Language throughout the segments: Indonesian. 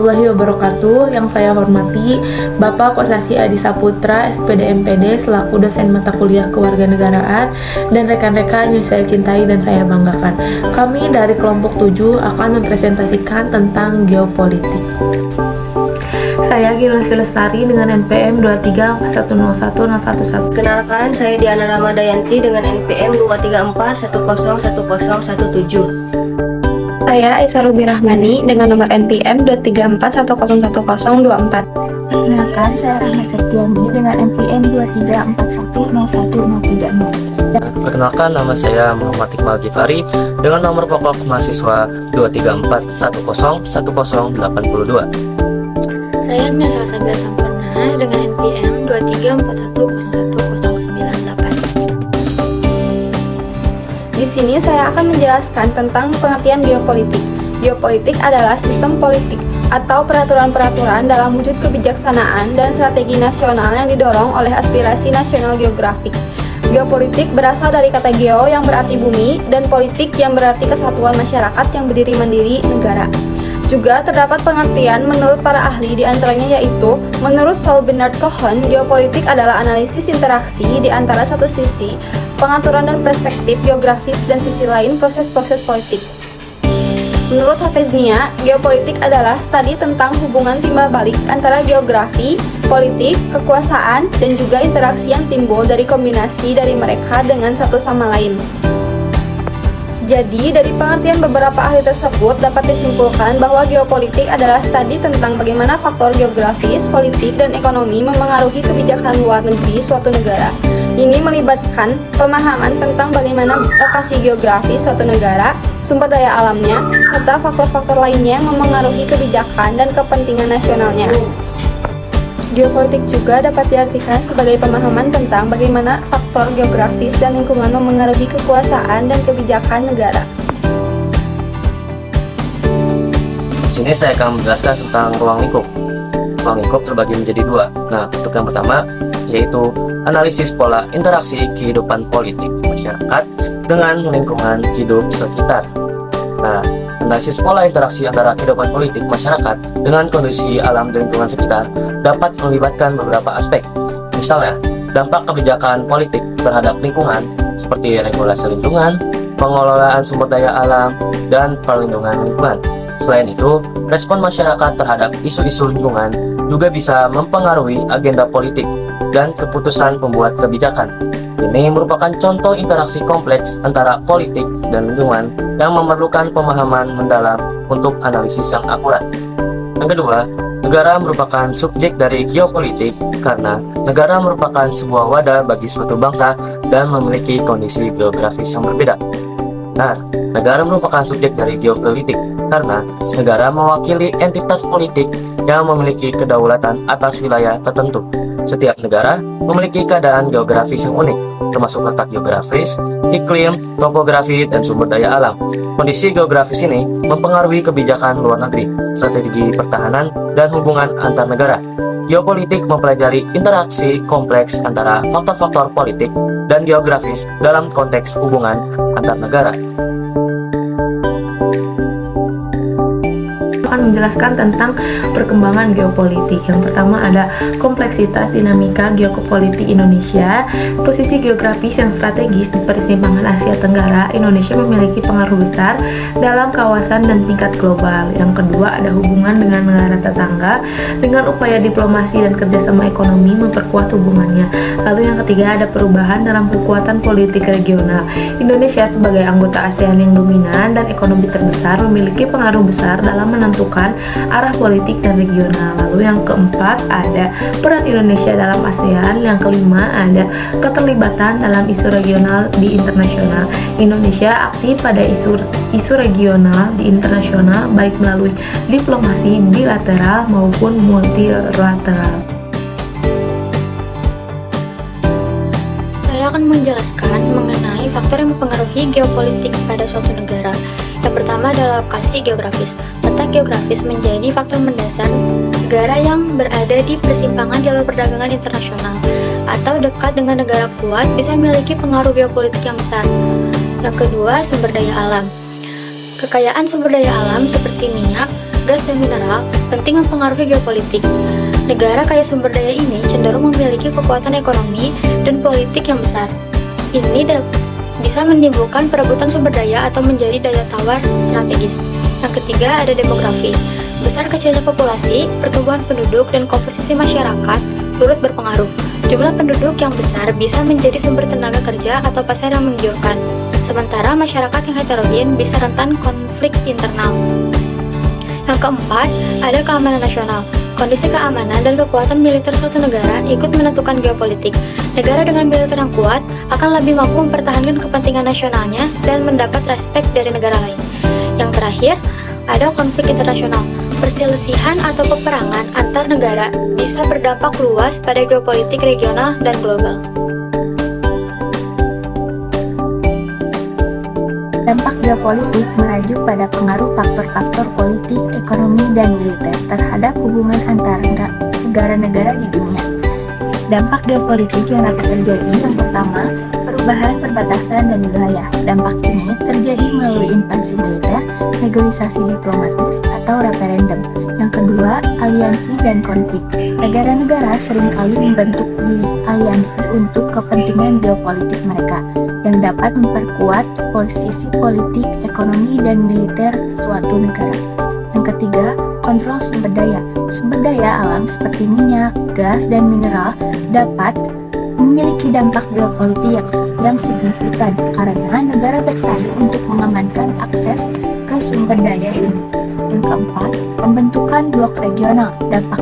warahmatullahi wabarakatuh. Yang saya hormati Bapak Kosasi Adi Saputra, SPD MPD, selaku dosen mata kuliah kewarganegaraan, dan rekan-rekan yang saya cintai dan saya banggakan. Kami dari kelompok 7 akan mempresentasikan tentang geopolitik. Saya Ginasi Lestari dengan NPM 23410111. Kenalkan, saya Diana Ramadayanti dengan NPM 234101017. Saya Aisyah Ruby Rahmani dengan nomor NPM 234101024. Perkenalkan, saya Rahma Septiani dengan NPM 234101030. Perkenalkan, nama saya Muhammad Iqbal Gifari dengan nomor pokok mahasiswa 234101082. Saya Miasa Sabila Sampurna dengan NPM 234101098. Di sini saya akan menjelaskan tentang pengertian geopolitik. Geopolitik adalah sistem politik atau peraturan-peraturan dalam wujud kebijaksanaan dan strategi nasional yang didorong oleh aspirasi nasional geografik. Geopolitik berasal dari kata geo yang berarti bumi dan politik yang berarti kesatuan masyarakat yang berdiri mandiri negara. Juga terdapat pengertian menurut para ahli, diantaranya yaitu menurut Saul Bernard Cohen, geopolitik adalah analisis interaksi di antara satu sisi pengaturan dan perspektif geografis dan sisi lain proses-proses politik. Menurut Hafez Nia, geopolitik adalah studi tentang hubungan timbal balik antara geografi, politik, kekuasaan, dan juga interaksi yang timbul dari kombinasi dari mereka dengan satu sama lain. Jadi, dari pengertian beberapa ahli tersebut dapat disimpulkan bahwa geopolitik adalah studi tentang bagaimana faktor geografis, politik, dan ekonomi memengaruhi kebijakan luar negeri suatu negara. Ini melibatkan pemahaman tentang bagaimana lokasi geografis suatu negara, sumber daya alamnya, serta faktor-faktor lainnya yang memengaruhi kebijakan dan kepentingan nasionalnya. Geopolitik juga dapat diartikan sebagai pemahaman tentang bagaimana faktor geografis dan lingkungan memengaruhi kekuasaan dan kebijakan negara. Di sini saya akan menjelaskan tentang ruang lingkup. Ruang lingkup terbagi menjadi dua. Nah, untuk yang pertama yaitu analisis pola interaksi kehidupan politik masyarakat dengan lingkungan hidup sekitar. Nah, analisis pola interaksi antara kehidupan politik masyarakat dengan kondisi alam dan lingkungan sekitar dapat melibatkan beberapa aspek. Misalnya, dampak kebijakan politik terhadap lingkungan seperti regulasi lingkungan, pengelolaan sumber daya alam, dan perlindungan lingkungan. Selain itu, respon masyarakat terhadap isu-isu lingkungan juga bisa mempengaruhi agenda politik dan keputusan pembuat kebijakan. Ini merupakan contoh interaksi kompleks antara politik dan lingkungan yang memerlukan pemahaman mendalam untuk analisis yang akurat. Yang kedua, negara merupakan subjek dari geopolitik karena negara merupakan sebuah wadah bagi suatu bangsa dan memiliki kondisi geografis yang berbeda. Nah, negara merupakan subjek dari geopolitik karena negara mewakili entitas politik yang memiliki kedaulatan atas wilayah tertentu. Setiap negara memiliki keadaan geografis yang unik, termasuk letak geografis, iklim, topografi, dan sumber daya alam. Kondisi geografis ini mempengaruhi kebijakan luar negeri, strategi pertahanan, dan hubungan antar negara. Geopolitik mempelajari interaksi kompleks antara faktor-faktor politik dan geografis dalam konteks hubungan antar negara. Akan menjelaskan tentang perkembangan geopolitik. Yang pertama ada kompleksitas dinamika geopolitik Indonesia. Posisi geografis yang strategis di persimpangan Asia Tenggara, Indonesia memiliki pengaruh besar dalam kawasan dan tingkat global. Yang kedua ada hubungan dengan negara tetangga dengan upaya diplomasi dan kerjasama ekonomi memperkuat hubungannya. Lalu yang ketiga ada perubahan dalam kekuatan politik regional. Indonesia sebagai anggota ASEAN yang dominan dan ekonomi terbesar memiliki pengaruh besar dalam menentukan arah politik dan regional. Lalu yang keempat ada peran Indonesia dalam ASEAN. Yang kelima ada keterlibatan dalam isu regional di internasional. Indonesia aktif pada isu regional di internasional baik melalui diplomasi bilateral maupun multilateral. Saya akan menjelaskan mengenai faktor yang mempengaruhi geopolitik pada suatu negara. Yang pertama adalah lokasi geografis. Letak geografis menjadi faktor mendasar negara yang berada di persimpangan jalur perdagangan internasional atau dekat dengan negara kuat bisa memiliki pengaruh geopolitik yang besar. Yang kedua, sumber daya alam. Kekayaan sumber daya alam seperti minyak, gas, dan mineral penting mempengaruhi geopolitik. Negara kaya sumber daya ini cenderung memiliki kekuatan ekonomi dan politik yang besar. Ini bisa menimbulkan perebutan sumber daya atau menjadi daya tawar strategis. Yang ketiga ada demografi. Besar kecilnya populasi, pertumbuhan penduduk, dan komposisi masyarakat turut berpengaruh. Jumlah penduduk yang besar bisa menjadi sumber tenaga kerja atau pasar yang menggiurkan. Sementara masyarakat yang heterogen bisa rentan konflik internal. Yang keempat, ada keamanan nasional. Kondisi keamanan dan kekuatan militer suatu negara ikut menentukan geopolitik. Negara dengan militer yang kuat akan lebih mampu mempertahankan kepentingan nasionalnya dan mendapat respek dari negara lain. Yang terakhir, ada konflik internasional. Perselisihan atau peperangan antar negara bisa berdampak luas pada geopolitik regional dan global. Dampak geopolitik merujuk pada pengaruh faktor-faktor politik, ekonomi, dan militer terhadap hubungan antara negara-negara di dunia. Dampak geopolitik yang dapat terjadi yang pertama, perubahan perbatasan dan wilayah. Dampak ini terjadi melalui invasi militer, negosiasi diplomatis, atau referendum. Yang kedua, aliansi dan konflik. Negara-negara seringkali membentuk aliansi untuk kepentingan geopolitik mereka, yang dapat memperkuat posisi politik, ekonomi, dan militer suatu negara. Yang ketiga, kontrol sumber daya. Sumber daya alam seperti minyak, gas, dan mineral dapat memiliki dampak geopolitik yang signifikan karena negara bersaing untuk mengamankan akses ke sumber daya ini. Yang keempat, pembentukan blok regional. Dampak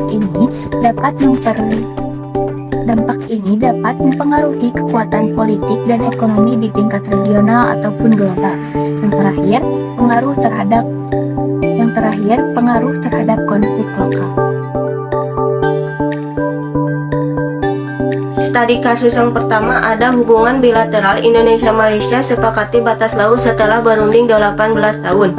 ini dapat mempengaruhi kekuatan politik dan ekonomi di tingkat regional ataupun global. Yang terakhir, pengaruh terhadap konflik lokal. Studi kasus yang pertama ada hubungan bilateral Indonesia-Malaysia sepakati batas laut setelah berunding 18 tahun.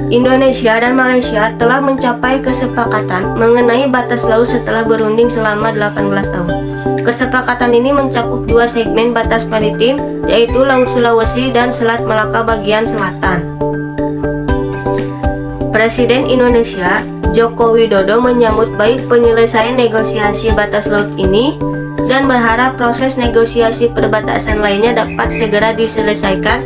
Indonesia dan Malaysia telah mencapai kesepakatan mengenai batas laut setelah berunding selama 18 tahun. Kesepakatan ini mencakup dua segmen batas maritim, yaitu Laut Sulawesi dan Selat Malaka bagian selatan. Presiden Indonesia Joko Widodo menyambut baik penyelesaian negosiasi batas laut ini dan berharap proses negosiasi perbatasan lainnya dapat segera diselesaikan,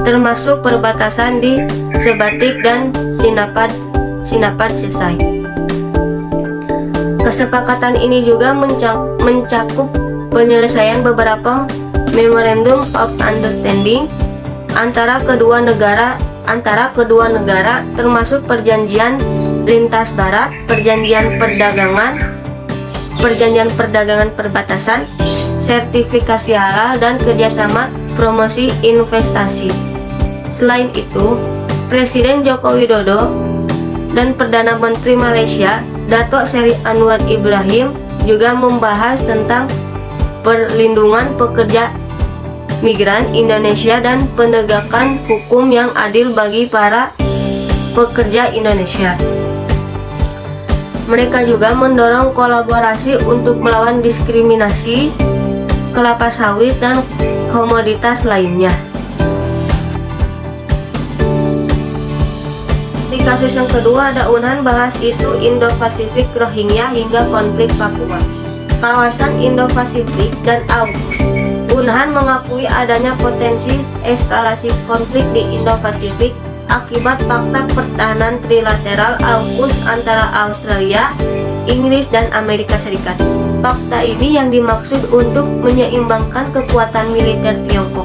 termasuk perbatasan di Sebatik dan Sinapad selesai. Kesepakatan ini juga mencakup penyelesaian beberapa Memorandum of Understanding antara kedua negara termasuk perjanjian lintas barat, perjanjian perdagangan perbatasan, sertifikasi halal, dan kerjasama promosi investasi. Selain itu, Presiden Joko Widodo dan Perdana Menteri Malaysia Datuk Seri Anwar Ibrahim juga membahas tentang perlindungan pekerja migran Indonesia dan penegakan hukum yang adil bagi para pekerja Indonesia. Mereka juga mendorong kolaborasi untuk melawan diskriminasi kelapa sawit dan komoditas lainnya. Di kasus yang kedua ada Unhan bahas isu Indo-Pasifik Rohingya hingga konflik Papua. Kawasan Indo-Pasifik dan AUKUS. Unhan mengakui adanya potensi eskalasi konflik di Indo-Pasifik akibat fakta pertahanan trilateral AUKUS antara Australia, Inggris, dan Amerika Serikat. Fakta ini yang dimaksud untuk menyeimbangkan kekuatan militer Tiongkok.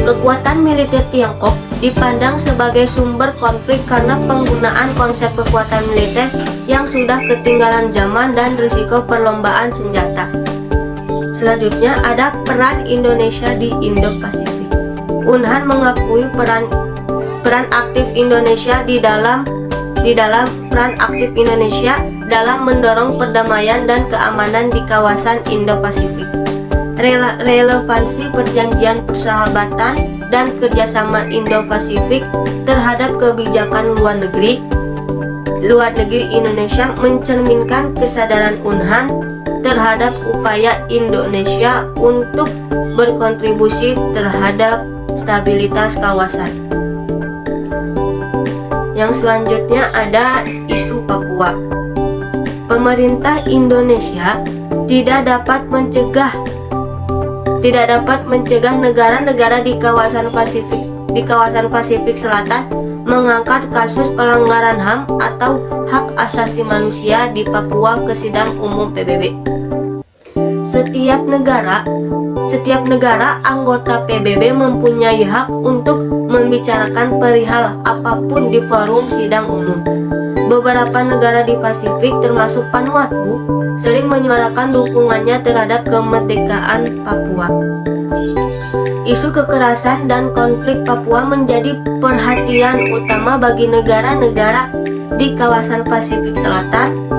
Kekuatan militer Tiongkok dipandang sebagai sumber konflik karena penggunaan konsep kekuatan militer yang sudah ketinggalan zaman dan risiko perlombaan senjata. Selanjutnya ada peran Indonesia di Indo-Pasifik. Unhan mengakui peran aktif Indonesia dalam mendorong perdamaian dan keamanan di kawasan Indo-Pasifik. Relevansi perjanjian persahabatan dan kerjasama Indo-Pasifik terhadap kebijakan luar negeri Indonesia mencerminkan kesadaran Unhan terhadap upaya Indonesia untuk berkontribusi terhadap stabilitas kawasan. Yang selanjutnya ada isu Papua. Pemerintah Indonesia tidak dapat mencegah negara-negara di kawasan Pasifik Selatan mengangkat kasus pelanggaran HAM atau hak asasi manusia di Papua ke sidang umum PBB. Setiap negara anggota PBB mempunyai hak untuk membicarakan perihal apapun di forum sidang umum. Beberapa negara di Pasifik termasuk Vanuatu sering menyuarakan dukungannya terhadap kemerdekaan Papua. Isu kekerasan dan konflik Papua menjadi perhatian utama bagi negara-negara di kawasan Pasifik Selatan.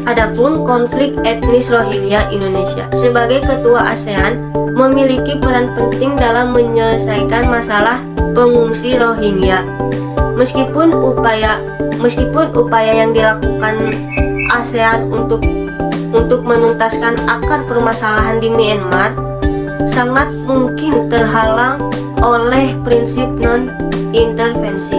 Adapun konflik etnis Rohingya, Indonesia sebagai ketua ASEAN memiliki peran penting dalam menyelesaikan masalah pengungsi Rohingya. Meskipun upaya yang dilakukan ASEAN untuk menuntaskan akar permasalahan di Myanmar sangat mungkin terhalang oleh prinsip non-intervensi.